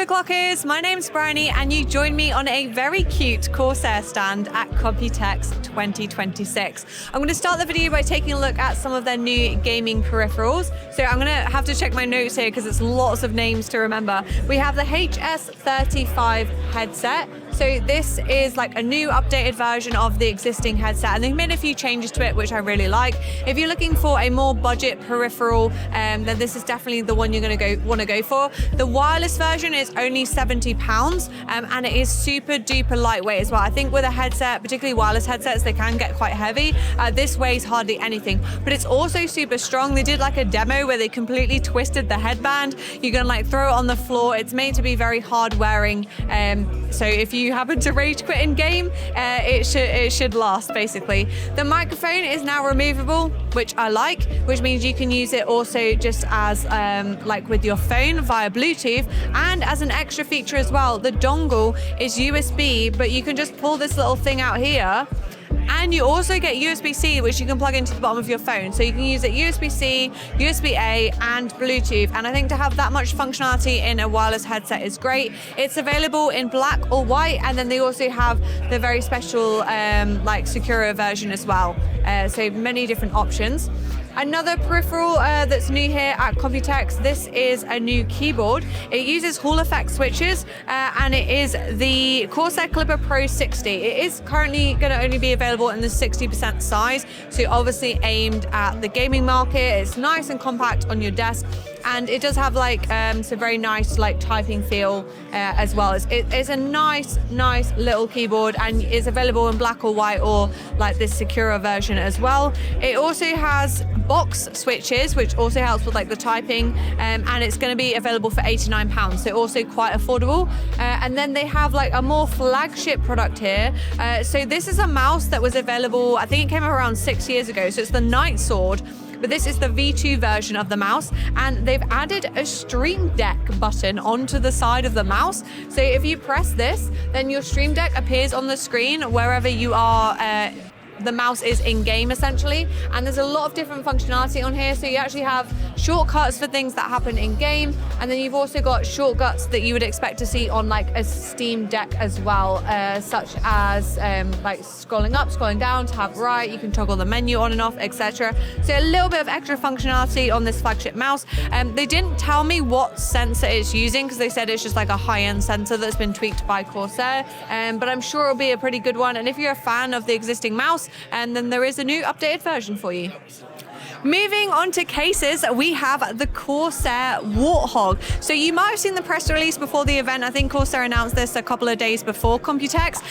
Overclockers, my name's Bryony and you join me on a very cute Corsair stand at Computex 2026. I'm going to start the video by taking a look at some of their new gaming peripherals. So I'm going to have to check my notes here because it's lots of names to remember. We have the HS35 headset. So this is like a new updated version of the existing headset and they've made a few changes to it which I really like. If you're looking for a more budget peripheral, then this is definitely the one you're going to want to go for. The wireless version is only £70 and it is super duper lightweight as well. I think with a headset, particularly wireless headsets, they can get quite heavy. This weighs hardly anything, but it's also super strong. They did like a demo where they completely twisted the headband. You can like throw it on the floor. It's made to be very hard wearing. So if you happen to rage quit in game, it should last basically. The microphone is now removable, which I like, which means you can use it also just as like with your phone via Bluetooth, and as an extra feature as well, the dongle is USB, but you can just pull this little thing out here. And you also get USB-C, which you can plug into the bottom of your phone. So you can use it USB-C, USB-A, and Bluetooth. And I think to have that much functionality in a wireless headset is great. It's available in black or white, and then they also have the very special like Secura version as well. So many different options. Another peripheral that's new here at Computex, this is a new keyboard. It uses Hall effect switches and it is the Corsair Clipper Pro 60. It is currently going to only be available in the 60% size, so obviously aimed at the gaming market. It's nice and compact on your desk, and it does have like some very nice like typing feel as well. It's a nice little keyboard and is available in black or white or like this Secura version as well. It also has box switches, which also helps with like the typing, and it's going to be available for £89, so also quite affordable. And then they have like a more flagship product here. So this is a mouse that was available, I think it came around 6 years ago, so it's the Nightsword. But this is the V2 version of the mouse, and they've added a Stream Deck button onto the side of the mouse. So if you press this, then your Stream Deck appears on the screen wherever you are. The mouse is in-game essentially, and there's a lot of different functionality on here. So you actually have shortcuts for things that happen in-game, and then you've also got shortcuts that you would expect to see on like a Steam Deck as well, such as like scrolling up, scrolling down, tab right, you can toggle the menu on and off, etc. So a little bit of extra functionality on this flagship mouse. They didn't tell me what sensor it's using because they said it's just like a high-end sensor that's been tweaked by Corsair, but I'm sure it'll be a pretty good one. And if you're a fan of the existing mouse, and then there is a new updated version for you. Moving on to cases, we have the Corsair Warthog. So you might have seen the press release before the event. I think Corsair announced this a couple of days before Computex,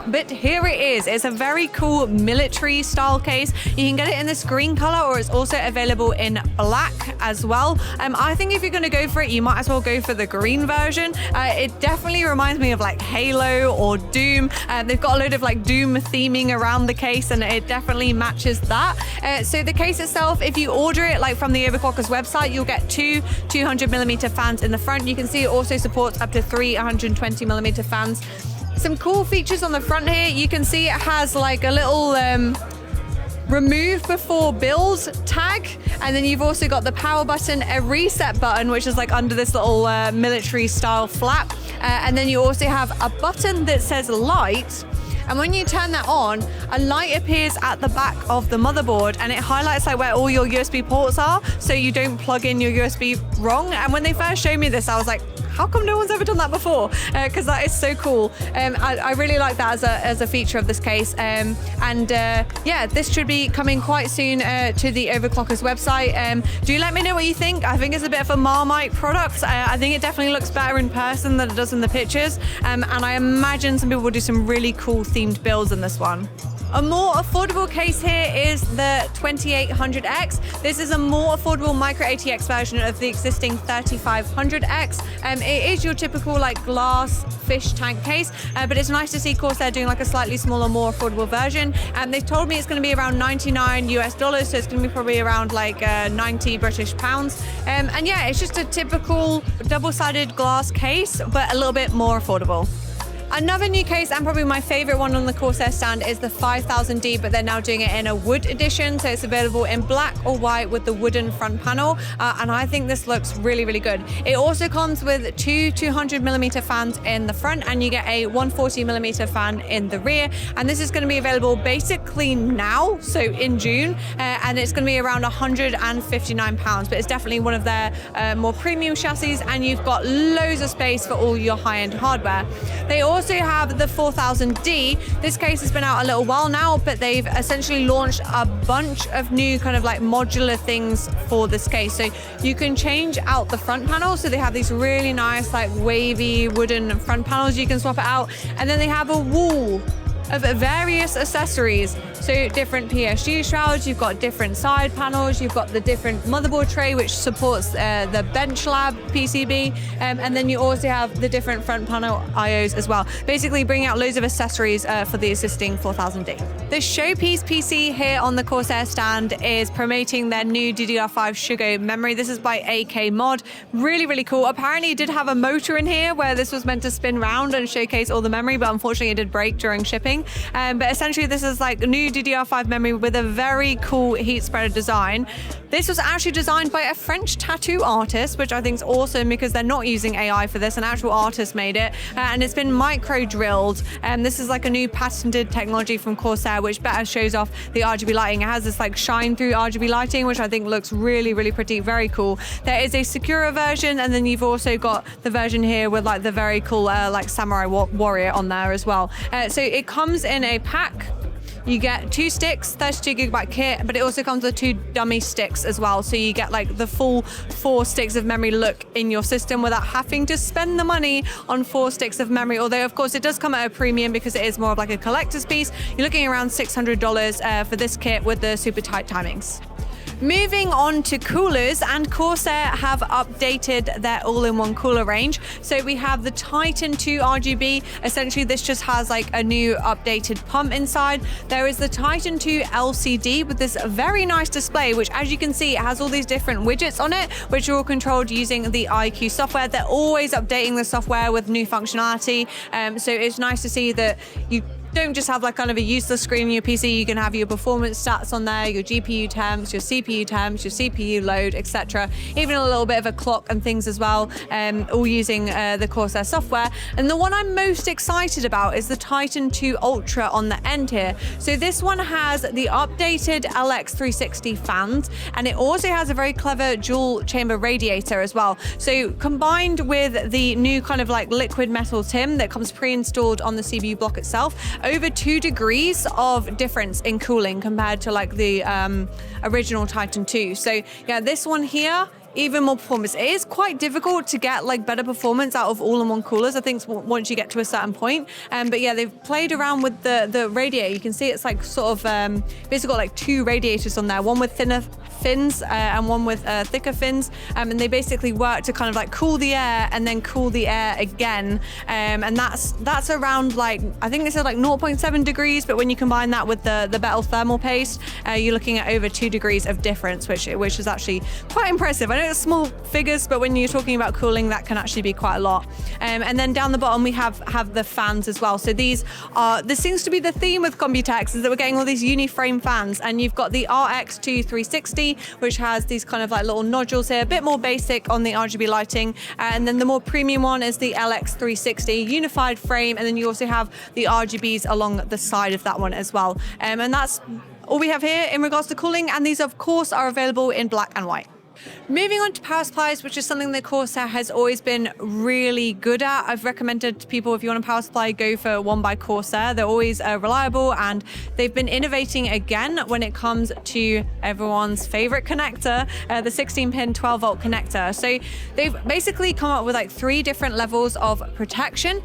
but here it is. It's a very cool military style case. You can get it in this green color, or it's also available in black as well. I think if you're going to go for it, you might as well go for the green version. It definitely reminds me of like Halo or Doom. They've got a load of like Doom theming around the case, and it definitely matches that. So the case itself, if you order it like from the Overclockers website, you'll get two 200mm fans in the front. You can see it also supports up to 3 120mm fans. Some cool features on the front here. You can see it has like a little remove before build tag, and then you've also got the power button, a reset button, which is like under this little military style flap, and then you also have a button that says light. And when you turn that on, a light appears at the back of the motherboard, and it highlights like where all your USB ports are, so you don't plug in your USB wrong. And when they first showed me this, I was like, how come no one's ever done that before? Because that is so cool. I really like that as a feature of this case. Yeah, this should be coming quite soon to the Overclockers website. Do let me know what you think. I think it's a bit of a Marmite product. I think it definitely looks better in person than it does in the pictures. And I imagine some people will do some really cool themed builds in this one. A more affordable case here is the 2800X. This is a more affordable micro ATX version of the existing 3500X. It is your typical like glass fish tank case, but it's nice to see Corsair doing like a slightly smaller, more affordable version. They've told me it's going to be around $99 US, so it's going to be probably around like 90 British pounds. And yeah, it's just a typical double-sided glass case, but a little bit more affordable. Another new case, and probably my favorite one on the Corsair stand, is the 5000D, but they're now doing it in a wood edition. So it's available in black or white with the wooden front panel. And I think this looks really, really good. It also comes with two 200mm fans in the front, and you get a 140mm fan in the rear. And this is going to be available basically now, so in June, and it's going to be around £159, but it's definitely one of their more premium chassis, and you've got loads of space for all your high-end hardware. They also have the 4000D. This case has been out a little while now, but they've essentially launched a bunch of new kind of like modular things for this case. So you can change out the front panel. So they have these really nice like wavy wooden front panels. You can swap it out. And then they have a wall of various accessories. So different PSG shrouds, you've got different side panels, you've got the different motherboard tray which supports the Bench Lab PCB, and then you also have the different front panel IOs as well. Basically bringing out loads of accessories for the existing 4000D. The showpiece PC here on the Corsair stand is promoting their new DDR5 Shugo memory. This is by AK Mod. Really, really cool. Apparently it did have a motor in here where this was meant to spin round and showcase all the memory, but unfortunately it did break during shipping. But essentially this is like new DDR5 memory with a very cool heat spreader design. This was actually designed by a French tattoo artist, which I think is awesome because they're not using AI for this. An actual artist made it, and it's been micro drilled. This is like a new patented technology from Corsair, which better shows off the RGB lighting. It has this like shine through RGB lighting, which I think looks really, really pretty, very cool. There is a secure version, and then you've also got the version here with like the very cool like samurai warrior on there as well. So it comes in a pack. You get 2 sticks, 32GB kit, but it also comes with 2 dummy sticks as well. So you get like the full 4 sticks of memory look in your system without having to spend the money on 4 sticks of memory. Although of course it does come at a premium because it is more of like a collector's piece. You're looking around $600 for this kit with the super tight timings. Moving on to coolers, and Corsair have updated their all-in-one cooler range. So we have the Titan 2 RGB. Essentially, this just has like a new updated pump inside. There is the Titan 2 LCD with this very nice display, which as you can see, it has all these different widgets on it, which are all controlled using the IQ software. They're always updating the software with new functionality. So it's nice to see that you don't just have like kind of a useless screen in your PC. You can have your performance stats on there, your GPU temps, your CPU temps, your CPU load, etc. Even a little bit of a clock and things as well, all using the Corsair software. And the one I'm most excited about is the Titan 2 Ultra on the end here. So this one has the updated LX360 fans, and it also has a very clever dual chamber radiator as well. So combined with the new kind of like liquid metal tin that comes pre-installed on the CPU block itself, over 2 degrees of difference in cooling compared to like the original Titan 2. So yeah, this one here, even more performance. It is quite difficult to get like better performance out of all-in-one coolers, I think, once you get to a certain point. But yeah, they've played around with the radiator. You can see it's like sort of basically got like 2 radiators on there, one with thinner fins and one with thicker fins, and they basically work to kind of like cool the air and then cool the air again, and that's around like, I think they said like 0.7 degrees, but when you combine that with the metal thermal paste, you're looking at over 2 degrees of difference, which is actually quite impressive. I know it's small figures, but when you're talking about cooling, that can actually be quite a lot. And then down the bottom we have the fans as well. So this seems to be the theme with Computex, is that we're getting all these uni-frame fans, and you've got the RX2 360, which has these kind of like little nodules here, a bit more basic on the RGB lighting, and then the more premium one is the LX360 unified frame, and then you also have the RGBs along the side of that one as well. And that's all we have here in regards to cooling, and these of course are available in black and white. Moving on to power supplies, which is something that Corsair has always been really good at. I've recommended to people, if you want a power supply, go for one by Corsair. They're always reliable, and they've been innovating again when it comes to everyone's favorite connector, the 16-pin 12-volt connector. So they've basically come up with like 3 different levels of protection.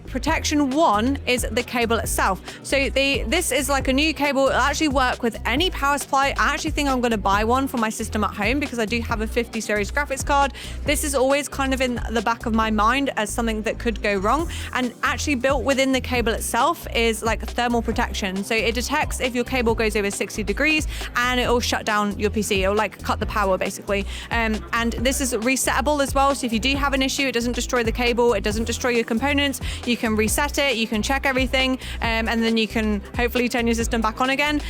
Protection 1 is the cable itself. So this is like a new cable. It'll actually work with any power supply. I actually think I'm going to buy one for my system at home because I do have a 50 series graphics card, this is always kind of in the back of my mind as something that could go wrong. And actually built within the cable itself is like thermal protection. So it detects if your cable goes over 60 degrees and it'll shut down your PC. It'll like cut the power basically. And this is resettable as well. So if you do have an issue, it doesn't destroy the cable, it doesn't destroy your components. You can reset it, you can check everything, and then you can hopefully turn your system back on again.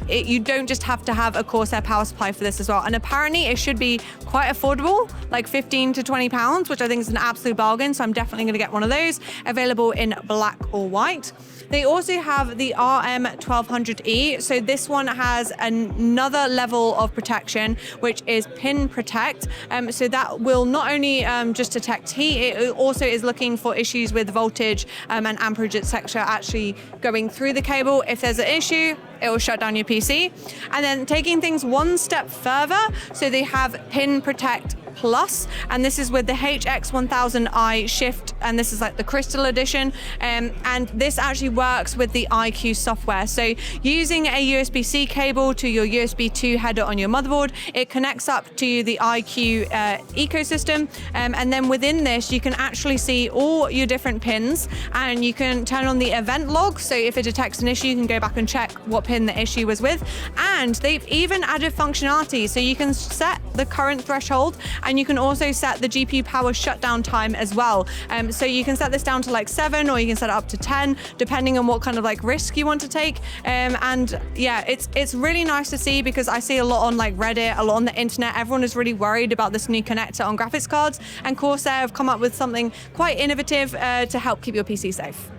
You don't just have to have a Corsair power supply for this as well. And apparently it should be quite affordable, like 15 to 20 pounds, which I think is an absolute bargain. So I'm definitely going to get one of those, available in black or white. They also have the RM1200E. So this one has another level of protection, which is pin protect. So that will not only just detect heat, it also is looking for issues with voltage and amperage, etc., actually going through the cable. If there's an issue, it will shut down your PC. And then taking things one step further, so they have pin protect Plus, and this is with the HX1000i shift, and this is like the Crystal edition, and this actually works with the iQ software. So using a USB-C cable to your USB 2 header on your motherboard, it connects up to the iQ ecosystem, and then within this you can actually see all your different pins, and you can turn on the event log. So if it detects an issue, you can go back and check what pin the issue was with. And they've even added functionality, so you can set the current threshold, and you can also set the GPU power shutdown time as well. So you can set this down to like 7, or you can set it up to 10, depending on what kind of like risk you want to take. And yeah, it's really nice to see, because I see a lot on like Reddit, a lot on the internet. Everyone is really worried about this new connector on graphics cards, and Corsair have come up with something quite innovative to help keep your PC safe.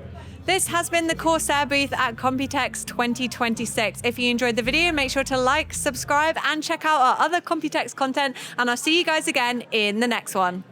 This has been the Corsair booth at Computex 2026. If you enjoyed the video, make sure to like, subscribe, and check out our other Computex content, and I'll see you guys again in the next one.